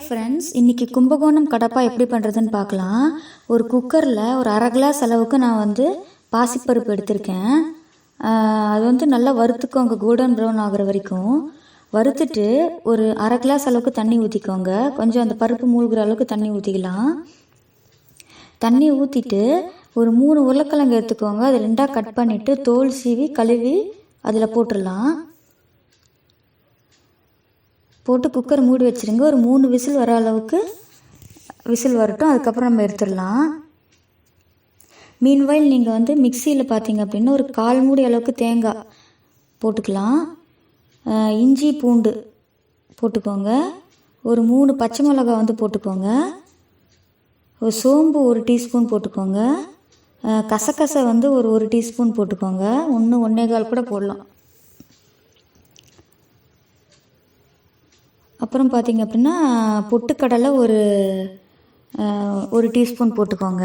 Friends, இன்றைக்கி கும்பகோணம் கடப்பா எப்படி பண்ணுறதுன்னு பார்க்கலாம். ஒரு குக்கரில் ஒரு அரை கிளாஸ் அளவுக்கு நான் பாசிப்பருப்பு எடுத்திருக்கேன். அது நல்லா வறுத்துக்கோங்க, கோல்டன் ப்ரௌன் ஆகிற வரைக்கும் வறுத்துட்டு ஒரு அரை கிளாஸ் அளவுக்கு தண்ணி ஊற்றிக்கோங்க. கொஞ்சம் அந்த பருப்பு மூழ்கிற அளவுக்கு தண்ணி ஊற்றிக்கலாம். தண்ணி ஊற்றிட்டு ஒரு 3 உருளைக்கிழங்கு எடுத்துக்கோங்க. அது 2ஆக கட் பண்ணிவிட்டு தோல் சீவி கழுவி அதில் போட்டுடலாம். போட்டு குக்கர் மூடி வச்சுருங்க. ஒரு 3 விசில் வர அளவுக்கு விசில் வரட்டும். அதுக்கப்புறம் நம்ம எடுத்துடலாம். மீன்வைல் நீங்கள் மிக்சியில் பார்த்தீங்க அப்படின்னா ஒரு 1/4 மூடி அளவுக்கு தேங்காய் போட்டுக்கலாம். இஞ்சி பூண்டு போட்டுக்கோங்க. ஒரு 3 பச்சை மிளகாய் போட்டுக்கோங்க. ஒரு சோம்பு 1 டீஸ்பூன் போட்டுக்கோங்க. கசகசை ஒரு 1 டீஸ்பூன் போட்டுக்கோங்க. 1-1.25 கூட போடலாம். அப்புறம் பார்த்திங்க அப்படின்னா பொட்டுக்கடலை ஒரு டீஸ்பூன் போட்டுக்கோங்க.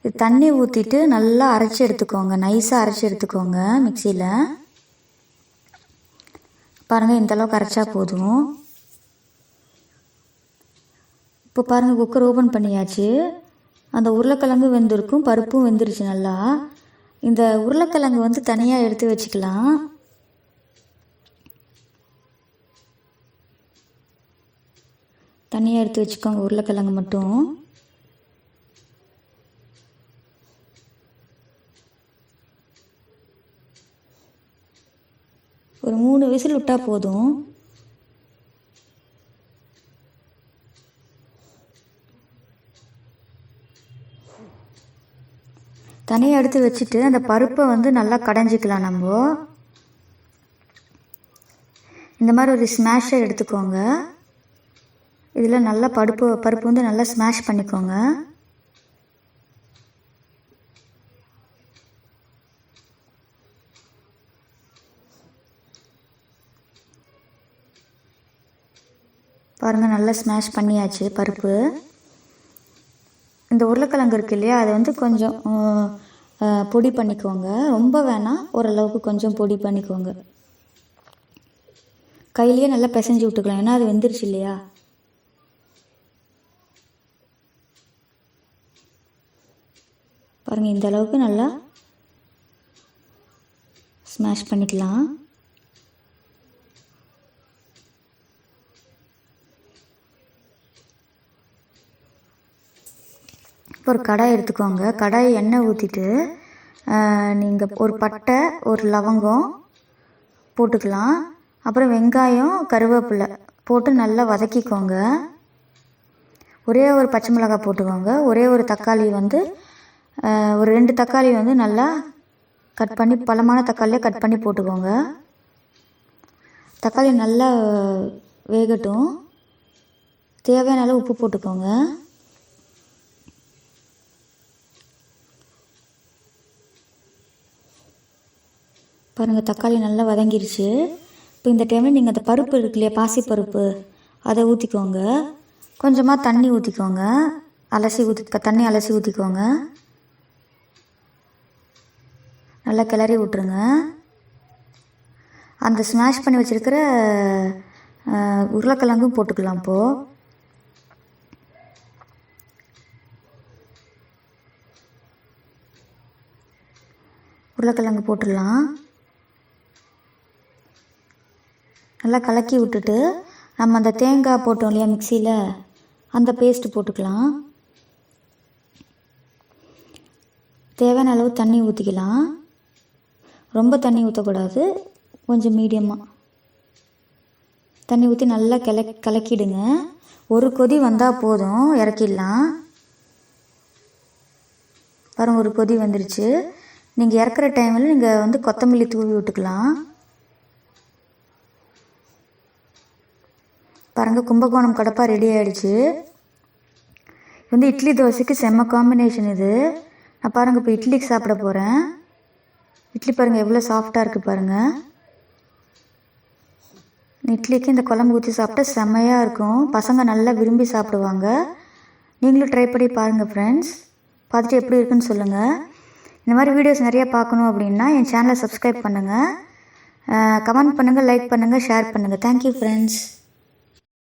இது தண்ணி ஊற்றிட்டு நல்லா அரைச்சி எடுத்துக்கோங்க. நைஸாக அரைச்சி எடுத்துக்கோங்க மிக்சியில். பாருங்கள், இந்தளவுக்கு அரைச்சா போதும். இப்போ பாருங்கள், குக்கர் ஓப்பன் பண்ணியாச்சு. அந்த உருளைக்கிழங்கு வெந்திருக்கும், பருப்பும் வெந்துருச்சு நல்லா. இந்த உருளைக்கிழங்கு தனியாக எடுத்து வச்சுக்கலாம். தனியாக எடுத்து வச்சுக்கோங்க உருளைக்கிழங்கு மட்டும். ஒரு 3 விசில் விட்டால் போதும். தனியாக எடுத்து வச்சுட்டு அந்த பருப்பை நல்லா கடைஞ்சிக்கலாம். நம்ம இந்த மாதிரி ஒரு ஸ்மாஷர் எடுத்துக்கோங்க. இதில் நல்லா பருப்பு நல்லா ஸ்மாஷ் பண்ணிக்கோங்க. பாருங்கள், நல்லா ஸ்மாஷ் பண்ணியாச்சு பருப்பு. இந்த உருளைக்கிழங்கு இருக்கு இல்லையா, அதை கொஞ்சம் பொடி பண்ணிக்கோங்க. ரொம்ப வேணாம், ஓரளவுக்கு கொஞ்சம் பொடி பண்ணிக்கோங்க. கையிலேயே நல்லா பிசைஞ்சு விட்டுக்கலாம், ஏன்னா அது வெந்துருச்சு இல்லையா. பாருங்கள், இந்த அளவுக்கு நல்லா ஸ்மாஷ் பண்ணிக்கலாம். இப்போ ஒரு கடாய் எடுத்துக்கோங்க. கடாய் எண்ணெய் ஊற்றிட்டு நீங்கள் ஒரு பட்டை, ஒரு லவங்கம் போட்டுக்கலாம். அப்புறம் வெங்காயம், கருவேப்பிலை போட்டு நல்லா வதக்கிக்கோங்க. ஒரே ஒரு பச்சை மிளகாய் போட்டுக்கோங்க. ஒரே ஒரு தக்காளி ஒரு 2 தக்காளி நல்லா கட் பண்ணி, பழமான தக்காளியே கட் பண்ணி போட்டுக்கோங்க. தக்காளி நல்லா வேகட்டும். தேவையான அளவு உப்பு போட்டுக்கோங்க. பாருங்கள், தக்காளி நல்லா வதங்கிருச்சு. இப்போ இந்த டைமில் நீங்கள் அந்த பருப்பு இருக்கு இல்லையா, பாசிப்பருப்பு, அதை ஊற்றிக்கோங்க. கொஞ்சமாக தண்ணி ஊற்றிக்கோங்க. தண்ணி அலசி ஊற்றிக்கோங்க. நல்லா கிளறி விட்டுருங்க. அந்த ஸ்மாஷ் பண்ணி வச்சுருக்கிற உருளைக்கிழங்கும் போட்டுக்கலாம். இப்போது உருளைக்கிழங்கு போட்டுடலாம். நல்லா கலக்கி விட்டுட்டு நம்ம அந்த தேங்காய் போட்டோம் இல்லையா மிக்சியில், அந்த பேஸ்ட்டு போட்டுக்கலாம். தேவையான அளவு தண்ணி ஊற்றிக்கலாம். ரொம்ப தண்ணி ஊற்றக்கூடாது, கொஞ்சம் மீடியமாக தண்ணி ஊற்றி நல்லா கலக்கிடுங்க. ஒரு கொதி வந்தால் போதும், இறக்கிடலாம். பாருங்கள், ஒரு கொதி வந்துருச்சு. நீங்கள் இறக்குற டைமில் நீங்கள் கொத்தமல்லி தூவி விட்டுக்கலாம். பாருங்கள், கும்பகோணம் கடப்பா ரெடி ஆகிடுச்சு. இட்லி தோசைக்கு செம்ம காம்பினேஷன் இது. நான் பாருங்கள், இப்போ இட்லிக்கு சாப்பிட போகிறேன். இட்லி பாருங்கள் எவ்வளோ சாஃப்டாக இருக்குது பாருங்கள். இட்லிக்கு இந்த குழம்பு ஊற்றி சாப்பிட்டா செம்மையாக இருக்கும். பசங்க நல்லா விரும்பி சாப்பிடுவாங்க. நீங்களும் ட்ரை பண்ணி பாருங்கள் ஃப்ரெண்ட்ஸ். பார்த்துட்டு எப்படி இருக்குன்னு சொல்லுங்கள். இந்த மாதிரி வீடியோஸ் நிறையா பார்க்கணும் அப்படின்னா என் சேனலை சப்ஸ்கிரைப் பண்ணுங்கள், கமெண்ட் பண்ணுங்கள், லைக் பண்ணுங்கள், ஷேர் பண்ணுங்கள். Thank you friends.